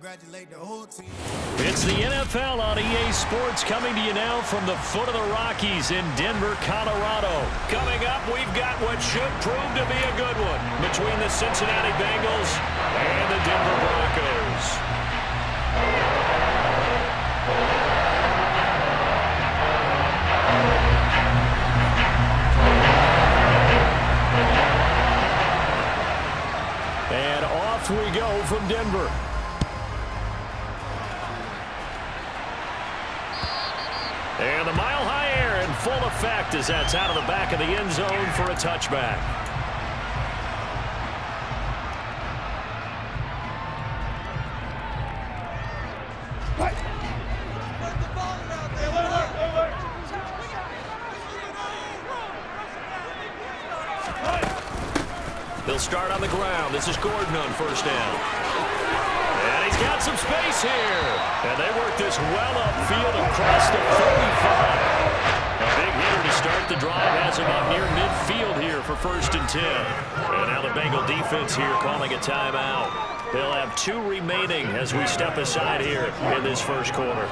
congratulate the whole team. It's the NFL on EA Sports coming to you now from the foot of the Rockies in Denver, Colorado. Coming up, we've got what should prove to be a good one between the Cincinnati Bengals and the Denver Broncos. And off we go from Denver. And the mile-high air in full effect as that's out of the back of the end zone for a touchback. They'll start on the ground. This is Gordon on first down. And he's got some space here. And they work this well upfield across the 35. A big hitter to start the drive has him up near midfield here for 1st and 10. And now the Bengal defense here calling a timeout. They'll have 2 remaining as we step aside here in this first quarter.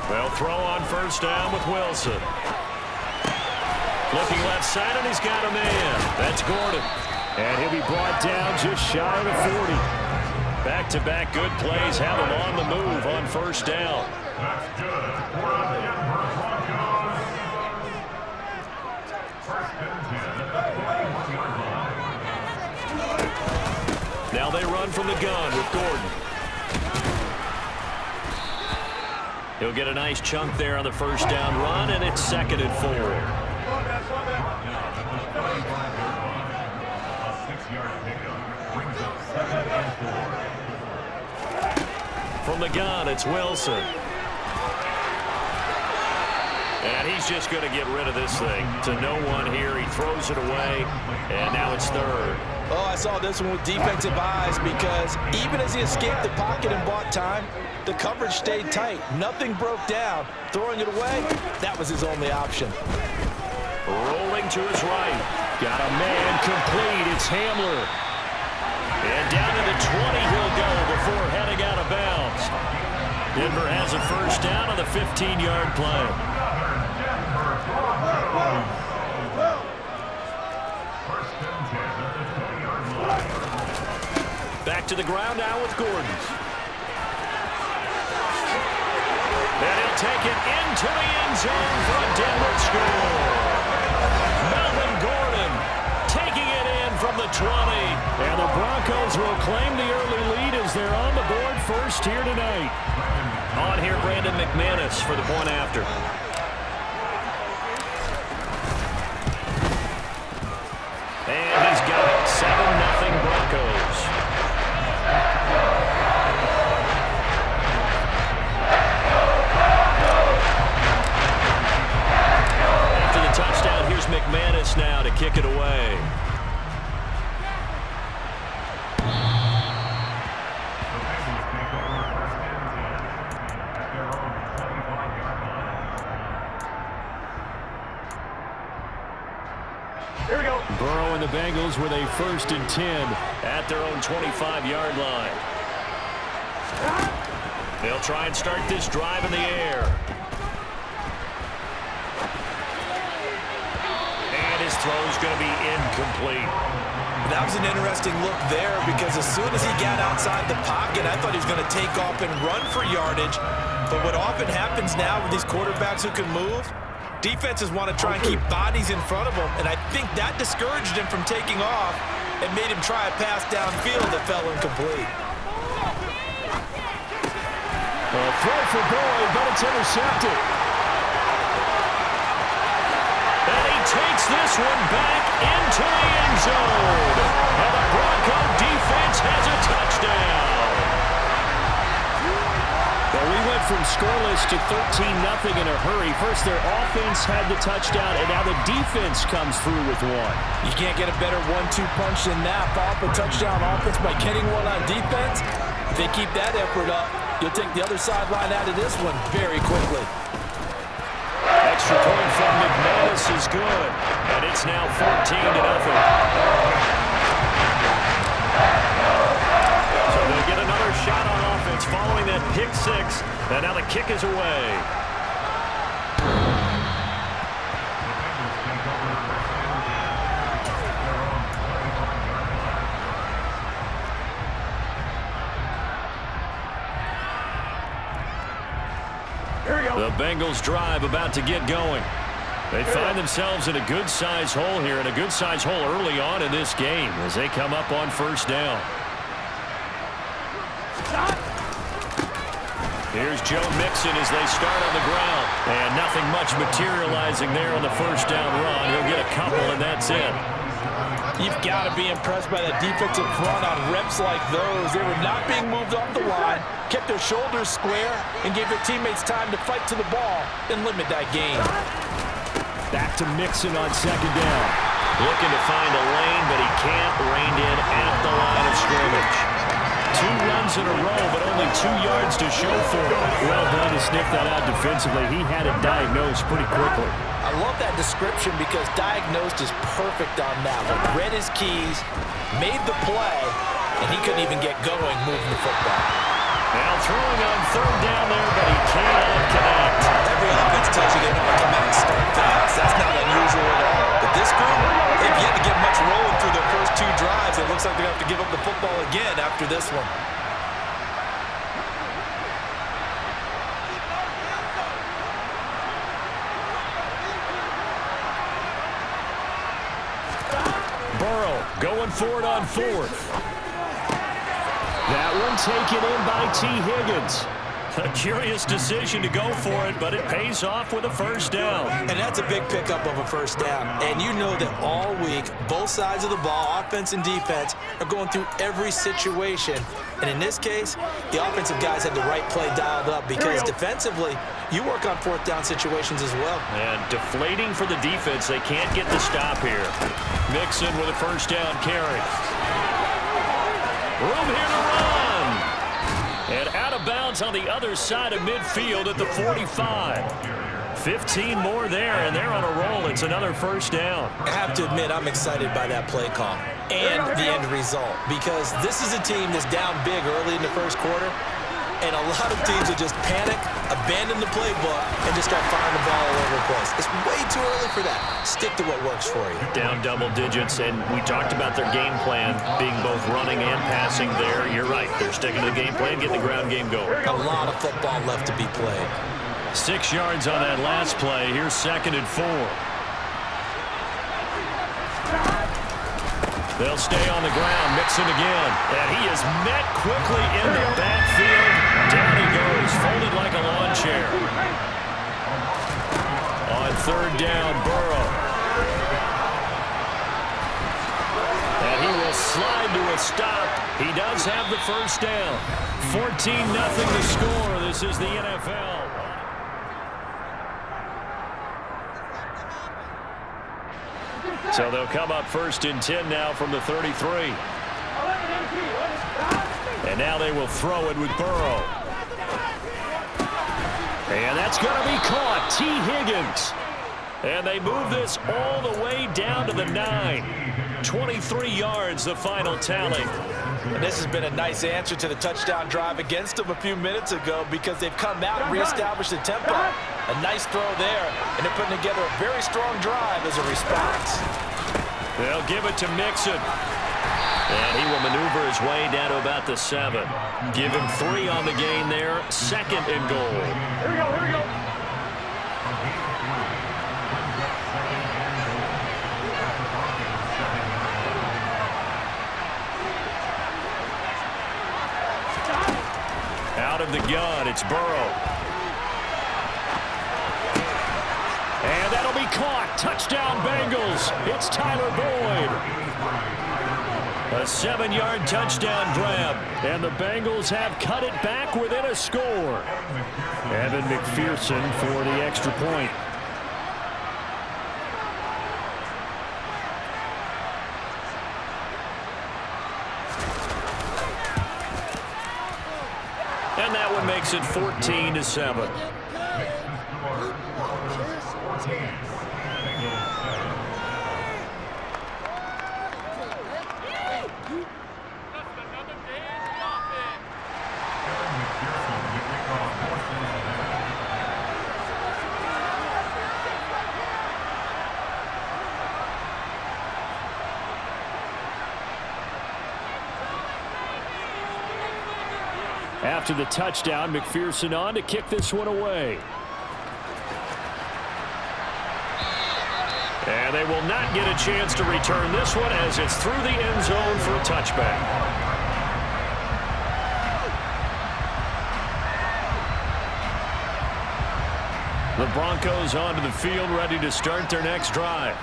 They'll throw on first down with Wilson. Looking left side, and he's got a man. That's Gordon. And he'll be brought down just shy of the 40. Back-to-back good plays have him on the move on first down. Now they run from the gun with Gordon. He'll get a nice chunk there on the first down run, and it's 2nd and 4. From the gun, it's Wilson. And he's just going to get rid of this thing to no one here. He throws it away, and now it's 3rd. Oh, I saw this one with defensive eyes because even as he escaped the pocket and bought time, the coverage stayed tight. Nothing broke down. Throwing it away, that was his only option. Rolling to his right. Got a man complete. It's Hamler. And down to the 20 he'll go before heading out of bounds. Denver has a first down on the 15-yard play. Back to the ground now with Gordon. And he'll take it into the end zone for a Denver score. Melvin Gordon taking it in from the 20. And the Broncos will claim the early lead as they're on the board first here tonight. On here, Brandon McManus for the point after. And he's got it. 7-0 Broncos. After the touchdown, here's McManus now to kick it away. Here we go. Burrow and the Bengals with a 1st and 10 at their own 25-yard line. They'll try and start this drive in the air. And his throw's going to be incomplete. That was an interesting look there because as soon as he got outside the pocket, I thought he was going to take off and run for yardage. But what often happens now with these quarterbacks who can move, defenses want to try and keep bodies in front of him, and I think that discouraged him from taking off and made him try a pass downfield that fell incomplete. A throw for Boyd, but it's intercepted. And he takes this one back into the end zone. And the Bronco defense has a touchdown. Well, we went from scoreless to 13-0 in a hurry. First, their offense had the touchdown, and now the defense comes through with one. You can't get a better 1-2 punch than that. Off a touchdown offense by getting one on defense. If they keep that effort up, you'll take the other sideline out of this one very quickly. This is good, and it's now 14-0. So they'll get another shot on offense following that pick six, and now the kick is away. The Bengals drive about to get going. They find themselves in a good-sized hole here, and a good-sized hole early on in this game as they come up on first down. Here's Joe Mixon as they start on the ground. And nothing much materializing there on the first down run. He'll get a couple, and that's it. You've got to be impressed by that defensive front on reps like those. They were not being moved off the line, kept their shoulders square, and gave their teammates time to fight to the ball and limit that gain. Back to Mixon on second down. Looking to find a lane, but he can't. Reined in at the line of scrimmage. 2 runs in a row, but only 2 yards to show for it. Well done to sniff that out defensively. He had it diagnosed pretty quickly. I love that description because diagnosed is perfect on that one. Read his keys, made the play, and he couldn't even get going moving the football. Now throwing on third down there, but he cannot connect. Every offense tells you they know how to come out and start fast. That's not unusual at all. But this group, they've yet to get much rolling through their first 2 drives. It looks like they're going to have to give up the football again after this one. Burrow going for it on fourth. That one taken in by T. Higgins. A curious decision to go for it, but it pays off with a first down. And that's a big pickup of a first down. And you know that all week, both sides of the ball, offense and defense, are going through every situation. And in this case, the offensive guys had the right play dialed up because defensively, you work on fourth down situations as well. And deflating for the defense. They can't get the stop here. Mixon with a first down carry. Room here to run. And out of bounds on the other side of midfield at the 45. 15 more there, and they're on a roll. It's another first down. I have to admit, I'm excited by that play call and the end result because this is a team that's down big early in the first quarter, and a lot of teams will just panic, abandon the playbook, and just start firing the ball all over the place. It's way too early for that. Stick to what works for you. Down double digits, and we talked about their game plan being both running and passing there. You're right. They're sticking to the game plan, getting the ground game going. A lot of football left to be played. 6 yards on that last play. Here's 2nd and 4. They'll stay on the ground. Mixon again. And he is met quickly in the backfield. Down he goes, folded like a lawn chair. On third down, Burrow. And he will slide to a stop. He does have the first down. 14-0 to score. This is the NFL. So they'll come up 1st and 10 now from the 33. And now they will throw it with Burrow. And that's going to be caught. T. Higgins. And they move this all the way down to the 9. 23 yards, the final tally. And this has been a nice answer to the touchdown drive against them a few minutes ago because they've come out and reestablished the tempo. A nice throw there, and they're putting together a very strong drive as a response. They'll give it to Mixon. And he will maneuver his way down to about the 7. Give him 3 on the gain there. 2nd and goal. Here we go, here we go. Out of the gun, it's Burrow. And that'll be caught. Touchdown, Bengals. It's Tyler Boyd. A 7-yard touchdown grab. And the Bengals have cut it back within a score. Evan McPherson for the extra point. And that one makes it 14-7. After the touchdown, McPherson on to kick this one away. And they will not get a chance to return this one as it's through the end zone for a touchback. The Broncos onto the field, ready to start their next drive.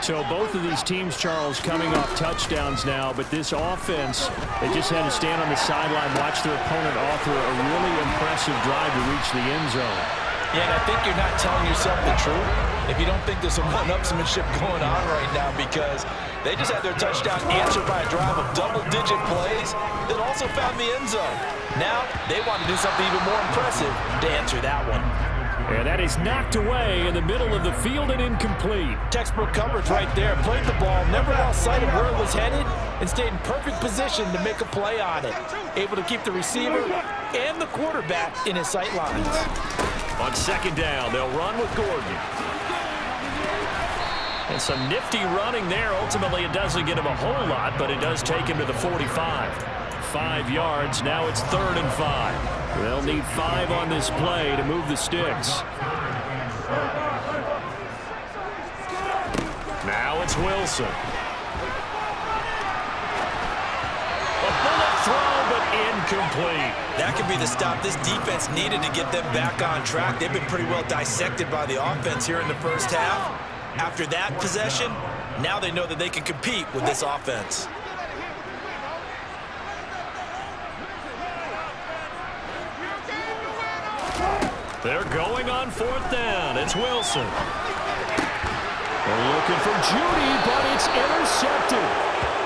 So both of these teams, Charles, coming off touchdowns now, but this offense, they just had to stand on the sideline, watch their opponent author a really impressive drive to reach the end zone. Yeah, and I think you're not telling yourself the truth if you don't think there's some one-upsmanship going on right now, because they just had their touchdown answered by a drive of double-digit plays that also found the end zone. Now they want to do something even more impressive to answer that one. And that is knocked away in the middle of the field and incomplete. Textbook coverage right there. Played the ball, never lost sight of where it was headed, and stayed in perfect position to make a play on it. Able to keep the receiver and the quarterback in his sight lines. On second down, they'll run with Gordon. And some nifty running there. Ultimately, it doesn't get him a whole lot, but it does take him to the 45. 5 yards. Now it's 3rd and 5. They'll need 5 on this play to move the sticks. Now it's Wilson. A bullet throw, but incomplete. That could be the stop this defense needed to get them back on track. They've been pretty well dissected by the offense here in the first half. After that possession, now they know that they can compete with this offense. They're going on 4th down. It's Wilson. They're looking for Judy, but it's intercepted.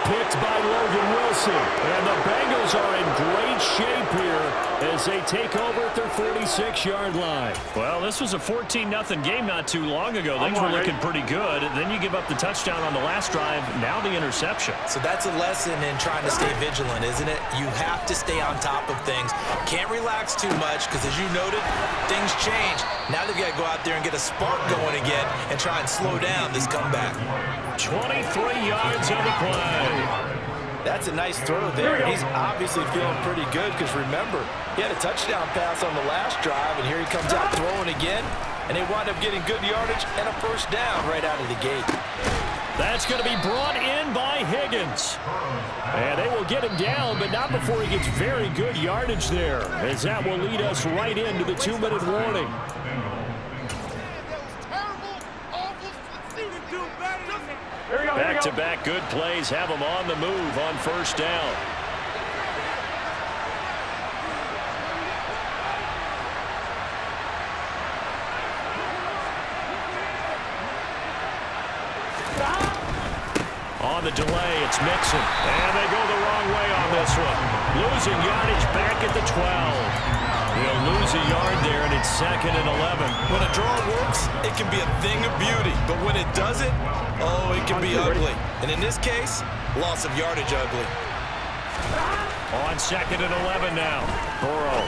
Picked by Logan Wilson. And the Bengals are in great shape here as they take over at their 46-yard line. Well, this was a 14-0 game not too long ago. Things were looking pretty good. Then you give up the touchdown on the last drive. Now the interception. So that's a lesson in trying to stay vigilant, isn't it? You have to stay on top of things. Can't relax too much because, as you noted, things change. Now they've got to go out there and get a spark going again and try and slow down this comeback. 23 yards on the play. That's a nice throw there. He's obviously feeling pretty good because, remember, he had a touchdown pass on the last drive, and here he comes out throwing again, and they wind up getting good yardage and a first down right out of the gate. That's going to be brought in by Higgins. And they will get him down, but not before he gets very good yardage there, as that will lead us right into the 2-minute warning. Back-to-back good plays have them on the move on first down. On the delay, it's Mixon. And they go the wrong way on this one. Losing yardage back at the 12. He'll lose a yard there, and it's 2nd and 11. When a draw works, it can be a thing of beauty. But when it doesn't, oh, it can be ugly. And in this case, loss of yardage ugly. On 2nd and 11 now. Burrow.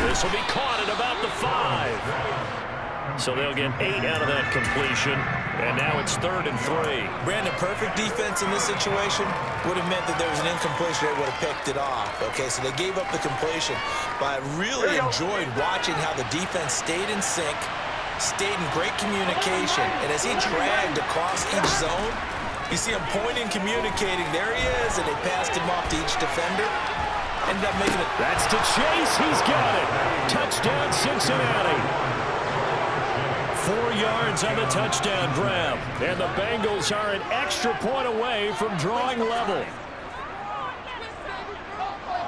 This will be caught at about the 5. So they'll get 8 out of that completion. And now it's 3rd and 3. Brandon, perfect defense in this situation would have meant that there was an incompletion. They would have picked it off. Okay, so they gave up the completion. But I really enjoyed watching how the defense stayed in sync, stayed in great communication. And as he dragged across each zone, you see him pointing, communicating. There he is, and they passed him off to each defender. Ended up making it. That's to Chase. He's got it. Touchdown, Cincinnati. 4 yards on the touchdown grab. And the Bengals are an extra point away from drawing level.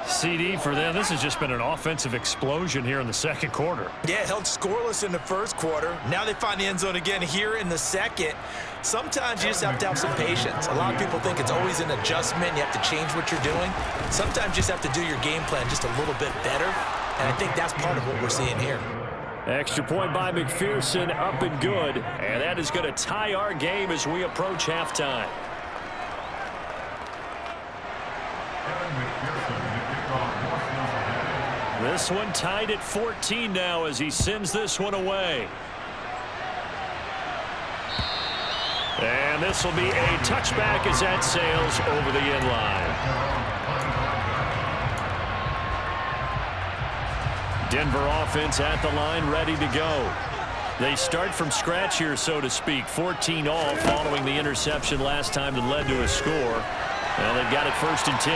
CD for them. This has just been an offensive explosion here in the second quarter. Yeah, held scoreless in the first quarter. Now they find the end zone again here in the second. Sometimes you just have to have some patience. A lot of people think it's always an adjustment. You have to change what you're doing. Sometimes you just have to do your game plan just a little bit better. And I think that's part of what we're seeing here. Extra point by McPherson, up and good. And that is going to tie our game as we approach halftime. This one tied at 14 now as he sends this one away. And this will be a touchback as that sails over the end line. Denver offense at the line, ready to go. They start from scratch here, so to speak. 14 all following the interception last time that led to a score. And they've got it 1st and 10.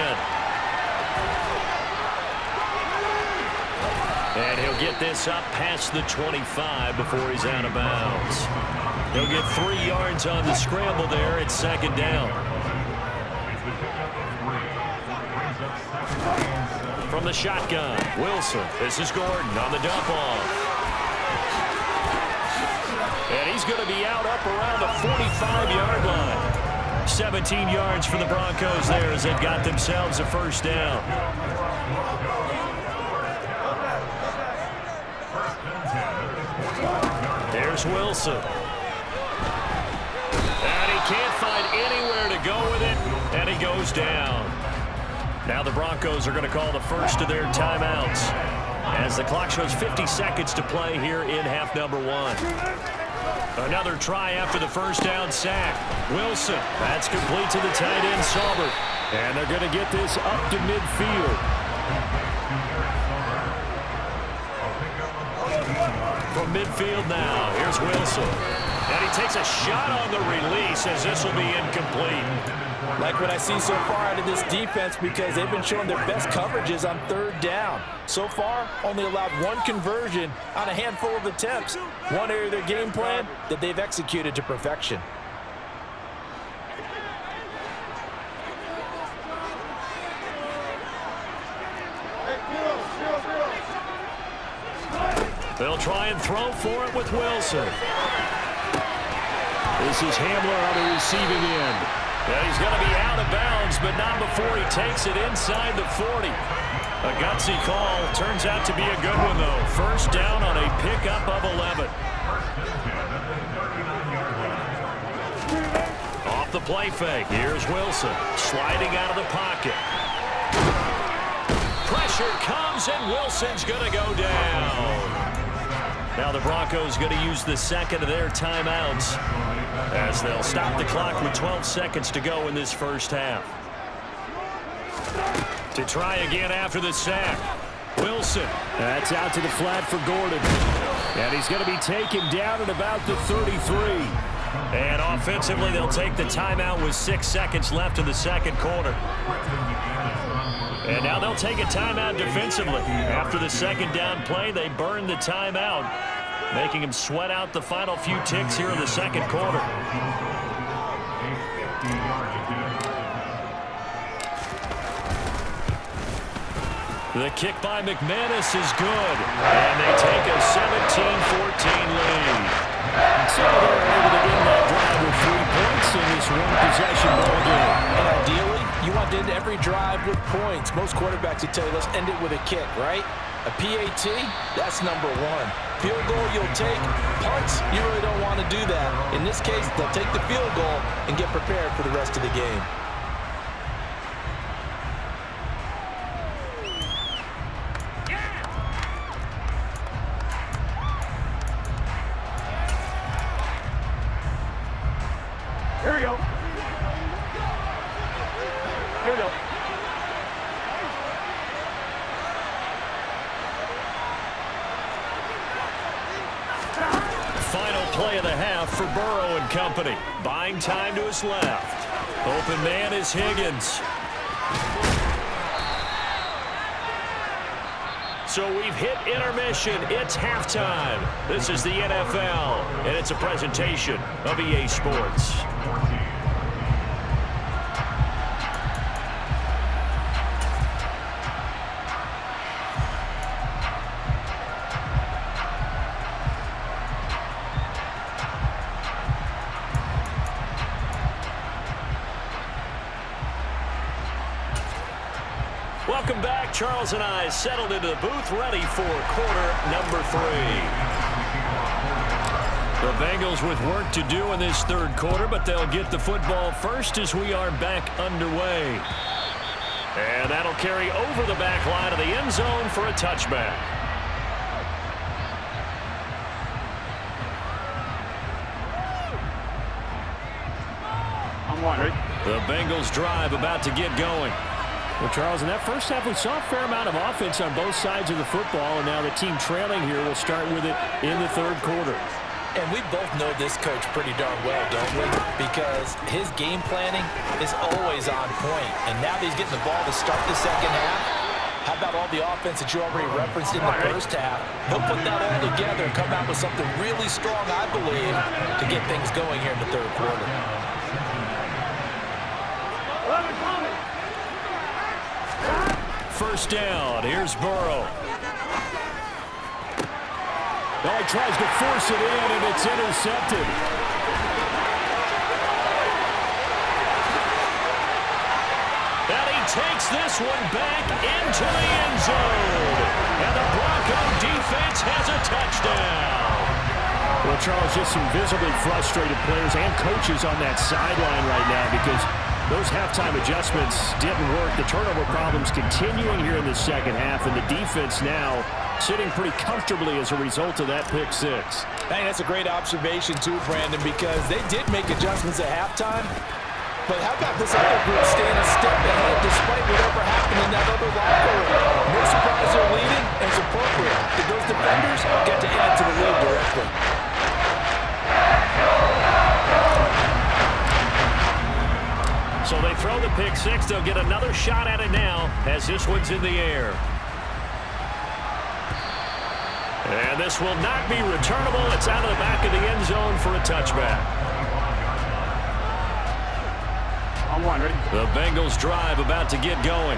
And he'll get this up past the 25 before he's out of bounds. He'll get 3 yards on the scramble there. It's 2nd down. From the shotgun, Wilson. This is Gordon on the dump off. And he's going to be out up around the 45-yard line. 17 yards for the Broncos there as they've got themselves a 1st down. There's Wilson. And he can't find anywhere to go with it, and he goes down. Now the Broncos are going to call the first of their timeouts as the clock shows 50 seconds to play here in half number 1. Another try after the 1st down sack. Wilson, that's complete to the tight end, Saubert. And they're going to get this up to midfield. From midfield now, here's Wilson. And he takes a shot on the release as this will be incomplete. Like what I see so far out of this defense because they've been showing their best coverages on 3rd down. So far, only allowed 1 conversion on a handful of attempts. One area of their game plan that they've executed to perfection. They'll try and throw for it with Wilson. This is Hamler on the receiving end. Yeah, he's going to be out of bounds, but not before he takes it inside the 40. A gutsy call. Turns out to be a good one, though. 1st down on a pickup of 11. Off the play fake. Here's Wilson sliding out of the pocket. Pressure comes, and Wilson's going to go down. Now the Broncos going to use the 2nd of their timeouts as they'll stop the clock with 12 seconds to go in this 1st half. To try again after the sack. Wilson. That's out to the flat for Gordon. And he's going to be taken down at about the 33. And offensively, they'll take the timeout with 6 seconds left in the 2nd quarter. And now they'll take a timeout defensively. After the 2nd down play, they burn the timeout, making him sweat out the final few ticks here in the 2nd quarter. The kick by McManus is good, and they take a 17-14 lead. So they're able to win that drive with 3 points in this one-possession ball game. And ideally, you want to end every drive with points. Most quarterbacks would tell you, let's end it with a kick, right? A PAT, that's number 1. Field goal you'll take. Punts, you really don't want to do that. In this case, they'll take the field goal and get prepared for the rest of the game. Here we go. Here we go. Final play of the half for Burrow and company. Buying time to his left. Open man is Higgins. So we've hit intermission. It's halftime. This is the NFL, and it's a presentation of EA Sports. Welcome back. Charles and I settled into the booth, ready for quarter number 3. The Bengals with work to do in this 3rd quarter, but they'll get the football first as we are back underway. And that'll carry over the back line of the end zone for a touchback. I'm on, ready? The Bengals drive about to get going. Well, Charles, in that first half, we saw a fair amount of offense on both sides of the football, and now the team trailing here will start with it in the third quarter. And we both know this coach pretty darn well, don't we? Because his game planning is always on point. And now that he's getting the ball to start the second half, how about all the offense that you already referenced in the first half? He'll put that all together and come out with something really strong, I believe, to get things going here in the third quarter. First down, here's Burrow. Well, he tries to force it in, and it's intercepted. And he takes this one back into the end zone. And the Bronco defense has a touchdown. Well, Charles, just some visibly frustrated players and coaches on that sideline right now because those halftime adjustments didn't work. The turnover problems continuing here in the second half, and the defense now sitting pretty comfortably as a result of that pick six. Hey, that's a great observation too, Brandon, because they did make adjustments at halftime. But how about this other group staying a step ahead despite whatever happened in that other locker room? No surprise they're leading, and it's appropriate that those defenders get to add to the lead directly. So they throw the pick six. They'll get another shot at it now as this one's in the air. And this will not be returnable. It's out of the back of the end zone for a touchback. On one, ready? The Bengals drive about to get going.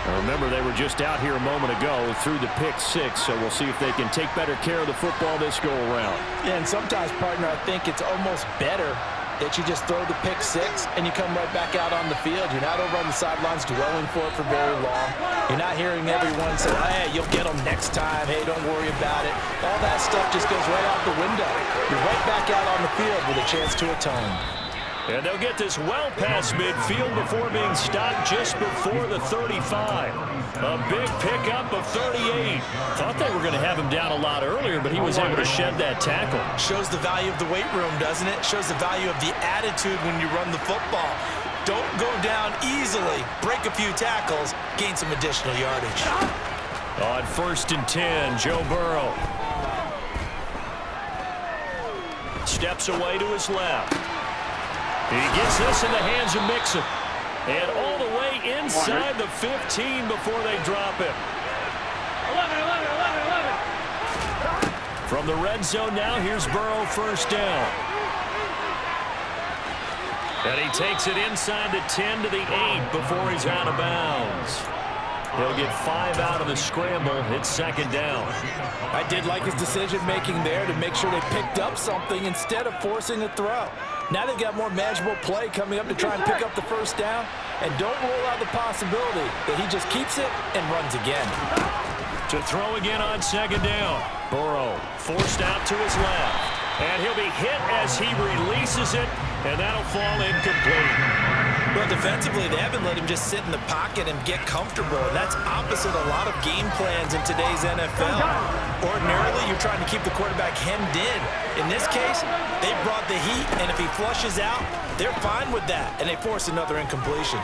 Now remember, they were just out here a moment ago through the pick six, so we'll see if they can take better care of the football this go-around. Yeah, and sometimes, partner, I think it's almost better that you just throw the pick six and you come right back out on the field. You're not over on the sidelines dwelling for it for very long. You're not hearing everyone say, hey, you'll get them next time. Hey, don't worry about it. All that stuff just goes right out the window. You're right back out on the field with a chance to atone. And they'll get this well past midfield before being stopped just before the 35. A big pickup of 38. Thought they were going to have him down a lot earlier, but he was able to shed that tackle. Shows the value of the weight room, doesn't it? Shows the value of the attitude when you run the football. Don't go down easily. Break a few tackles. Gain some additional yardage. On 1st and 10, Joe Burrow. Steps away to his left. He gets this in the hands of Mixon. And all the way inside the 15 before they drop it. 11. From the red zone now, here's Burrow, first down. And he takes it inside the 10 to the 8 before he's out of bounds. He'll get 5 out of the scramble. It's second down. I did like his decision-making there to make sure they picked up something instead of forcing a throw. Now they've got more manageable play coming up to try and pick up the first down. And don't rule out the possibility that he just keeps it and runs again. To throw again on second down. Burrow forced out to his left. And he'll be hit as he releases it, and that'll fall incomplete. Well, defensively, they haven't let him just sit in the pocket and get comfortable. And that's opposite a lot of game plans in today's NFL. Ordinarily, you're trying to keep the quarterback hemmed in. In this case, they brought the heat, and if he flushes out, they're fine with that, and they force another incompletion.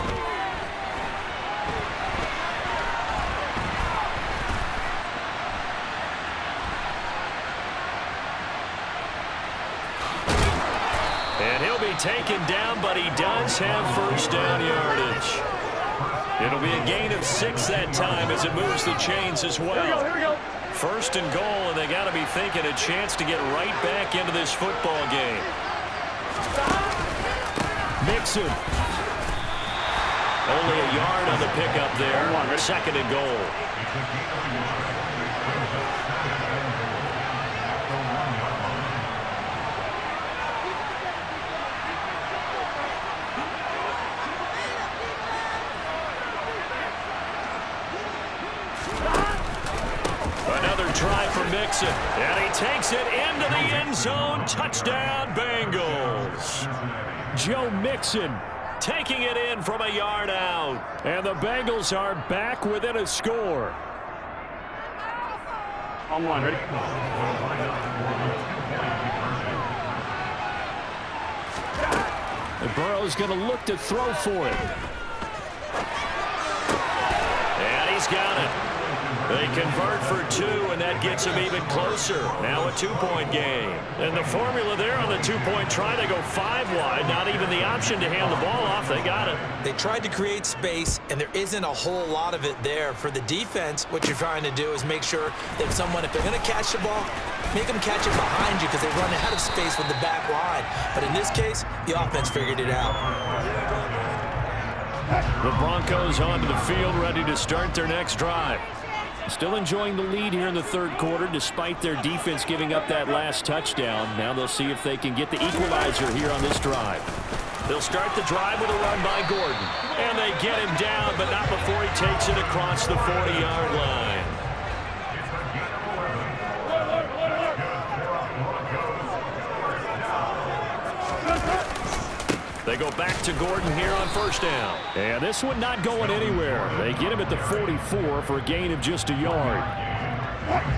And he'll be taken down, but he does have first down yardage. It'll be a gain of 6 that time as it moves the chains as well. Here we go. First and goal, and they got to be thinking a chance to get right back into this football game. Mixon. Only a yard on the pickup there. Second and goal. Try for Mixon, and he takes it into the end zone. Touchdown, Bengals. Joe Mixon taking it in from a yard out, and the Bengals are back within a score. On one, ready? And Burrow's going to look to throw for it. He's got it. They convert for 2, and that gets them even closer. Now a 2-point game. And the formula there on the 2-point try to go 5 wide. Not even the option to hand the ball off. They got it. They tried to create space, and there isn't a whole lot of it there. For the defense, what you're trying to do is make sure that if they're going to catch the ball, make them catch it behind you because they run out of space with the back line. But in this case, the offense figured it out. The Broncos onto the field, ready to start their next drive. Still enjoying the lead here in the third quarter, despite their defense giving up that last touchdown. Now they'll see if they can get the equalizer here on this drive. They'll start the drive with a run by Gordon. And they get him down, but not before he takes it across the 40-yard line. They go back to Gordon here on first down. And this one not going anywhere. They get him at the 44 for a gain of just a yard.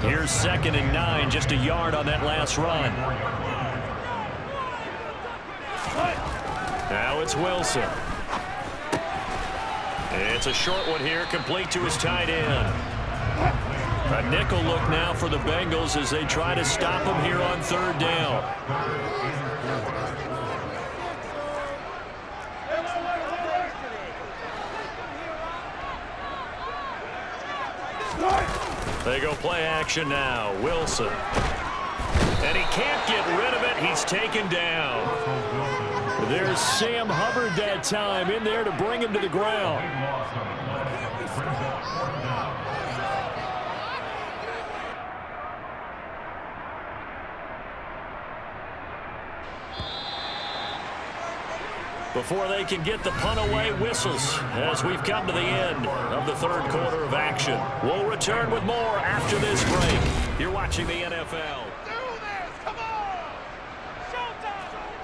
Here's 2nd and 9, just a yard on that last run. Now it's Wilson. It's a short one here, complete to his tight end. A nickel look now for the Bengals as they try to stop him here on 3rd down. They go play action now. Wilson. And he can't get rid of it. He's taken down. There's Sam Hubbard that time in there to bring him to the ground. Before they can get the punt away, whistles as we've come to the end of the third quarter of action. We'll return with more after this break. You're watching the NFL.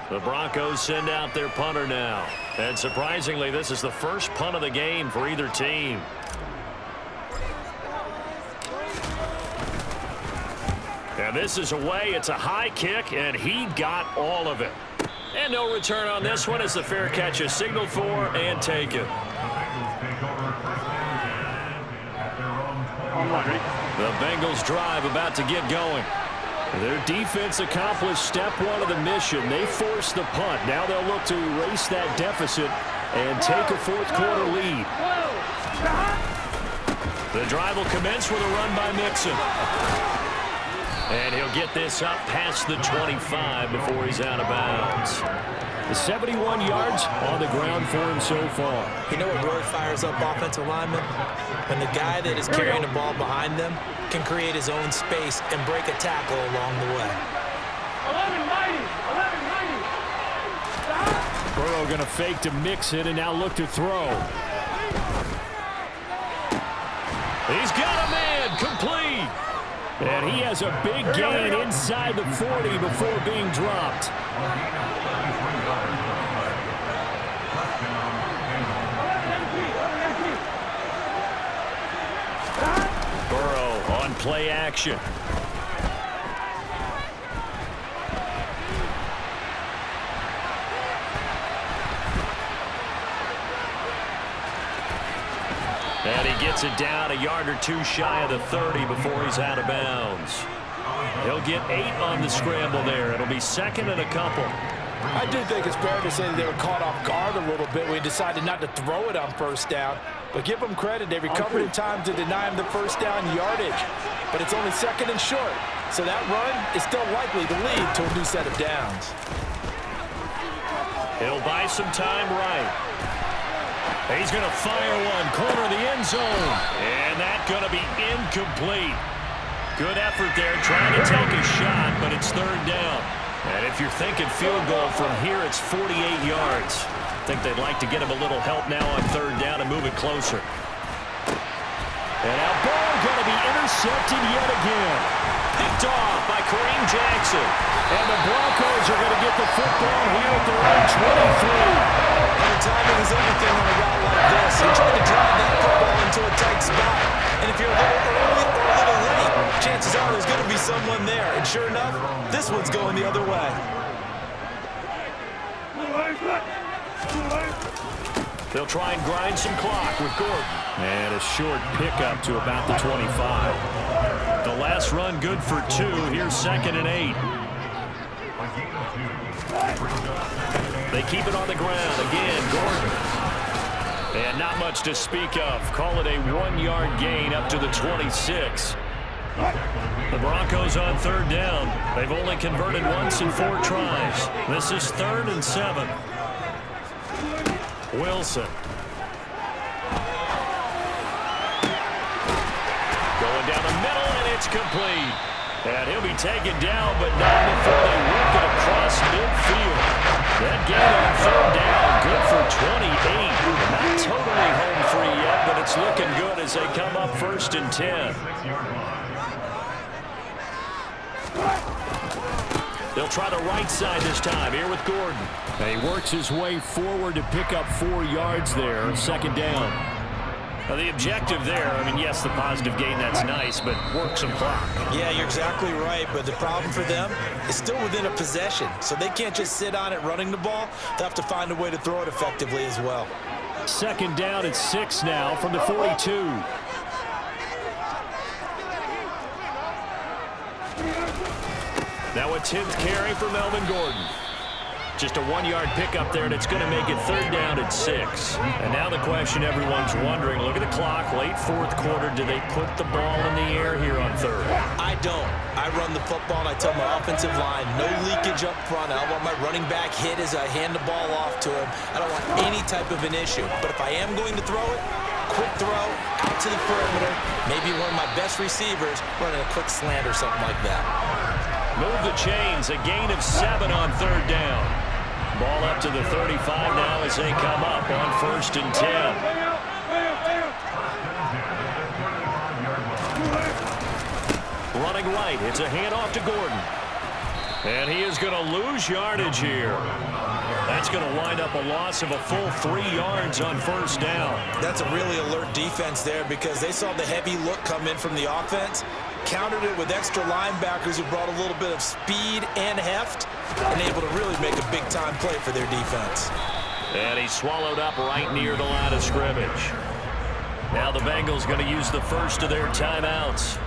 The Broncos send out their punter now. And surprisingly, this is the first punt of the game for either team. And this is away. It's a high kick, and he got all of it. And no return on this one as the fair catch is signaled for and taken. The Bengals drive about to get going. Their defense accomplished step 1 of the mission. They forced the punt. Now they'll look to erase that deficit and take a fourth quarter lead. The drive will commence with a run by Mixon. And he'll get this up past the 25 before he's out of bounds. The 71 yards on the ground for him so far. You know what really fires up offensive linemen? When the guy that is carrying the ball behind them can create his own space and break a tackle along the way. 11-90. Burrow going to fake to mix it and now look to throw. He's got a man, complete. And he has a big gain inside the 40 before being dropped. Burrow on play action. And he gets it down a yard or 2 shy of the 30 before he's out of bounds. He'll get 8 on the scramble there. It'll be 2nd and a couple. I do think it's fair to say that they were caught off guard a little bit. We decided not to throw it on first down. But give them credit. They recovered in time to deny him the first down yardage. But it's only 2nd and short. So that run is still likely to lead to a new set of downs. He'll buy some time right. He's going to fire one, corner of the end zone. And that's going to be incomplete. Good effort there, trying to take a shot, but it's 3rd down. And if you're thinking field goal from here, it's 48 yards. I think they'd like to get him a little help now on 3rd down and move it closer. And now ball going to be intercepted yet again. Picked off by Kareem Jackson. And the Broncos are going to get the football here at their own 23. And timing is everything on a route like this. He tried to drive that football into a tight spot. And if you're a little early or a little late, chances are there's going to be someone there. And sure enough, this one's going the other way. They'll try and grind some clock with Gordon. And a short pickup to about the 25. The last run good for 2. Here's 2nd and 8. They keep it on the ground. Again, Gordon. And not much to speak of. Call it a 1-yard gain up to the 26. The Broncos on 3rd down. They've only converted once in 4 tries. This is 3rd and 7. Wilson. Going down the middle, and it's complete. And he'll be taken down, but not before they work it across midfield. That gain on 3rd down, good for 28. Not totally home free yet, but it's looking good as they come up 1st and 10. They'll try the right side this time, here with Gordon. He works his way forward to pick up 4 yards there, 2nd down. Now the objective there, I mean, yes, the positive gain, that's nice, but work some clock. Yeah, you're exactly right, but the problem for them is still within a possession, so they can't just sit on it running the ball. They'll have to find a way to throw it effectively as well. 2nd down at 6 now from the 42. Now a 10th carry for Melvin Gordon. Just a 1-yard pickup there, and it's going to make it 3rd down at 6. And now the question everyone's wondering, look at the clock, late 4th quarter, do they put the ball in the air here on 3rd? I don't. I run the football, and I tell my offensive line, no leakage up front. I don't want my running back hit as I hand the ball off to him. I don't want any type of an issue. But if I am going to throw it, quick throw, out to the perimeter, maybe one of my best receivers running a quick slant or something like that. Move the chains, a gain of 7 on 3rd down. Ball up to the 35 now as they come up on 1st and 10. Running right, it's a handoff to Gordon. And he is going to lose yardage here. That's going to wind up a loss of a full 3 yards on 1st down. That's a really alert defense there because they saw the heavy look come in from the offense, countered it with extra linebackers who brought a little bit of speed and heft, and able to really make a big-time play for their defense. And he's swallowed up right near the line of scrimmage. Now the Bengals going to use the first of their timeouts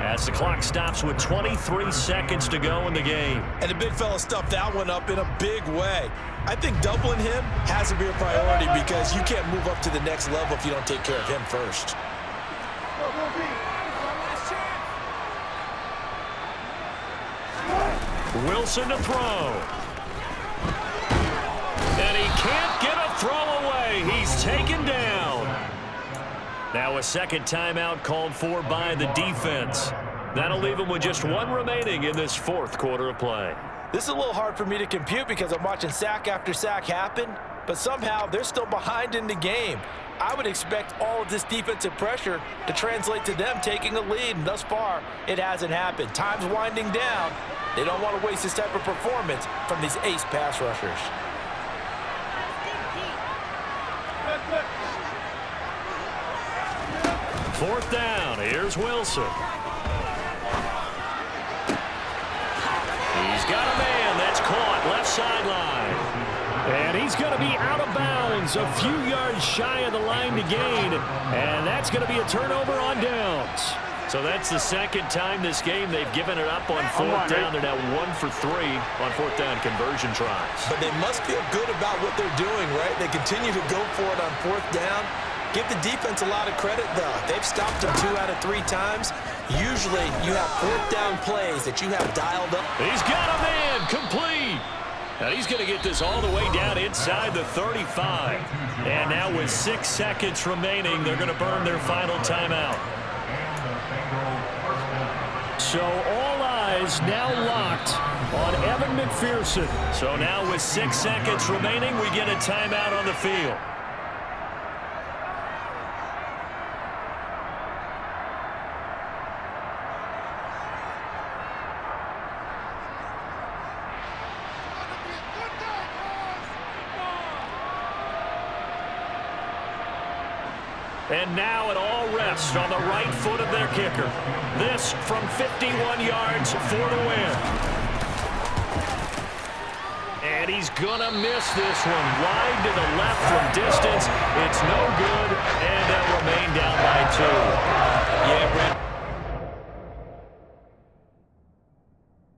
as the clock stops with 23 seconds to go in the game. And the big fella stuffed that one up in a big way. I think doubling him has to be a priority because you can't move up to the next level if you don't take care of him first. Wilson to throw. And he can't get a throw away. He's taken down. Now a 2nd timeout called for by the defense. That'll leave him with just 1 remaining in this 4th quarter of play. This is a little hard for me to compute because I'm watching sack after sack happen, but somehow they're still behind in the game. I would expect all of this defensive pressure to translate to them taking a lead, and thus far, it hasn't happened. Time's winding down. They don't want to waste this type of performance from these ace pass rushers. Fourth down. Here's Wilson. He's got a man that's caught left sideline. And he's going to be out of bounds, a few yards shy of the line to gain. And that's going to be a turnover on downs. So that's the 2nd time this game they've given it up on 4th down. They're now 1 for 3 on 4th down conversion tries. But they must feel good about what they're doing, right? They continue to go for it on 4th down. Give the defense a lot of credit, though. They've stopped them 2 out of 3 times. Usually you have 4th down plays that you have dialed up. He's got a man complete. And he's going to get this all the way down inside the 35. And now with 6 seconds remaining, they're going to burn their final timeout. So all eyes now locked on Evan McPherson. So now with 6 seconds remaining, we get a timeout on the field. And now it all rests on the right foot of their kicker. This from 51 yards for the win. And he's gonna miss this one. Wide to the left from distance. It's no good.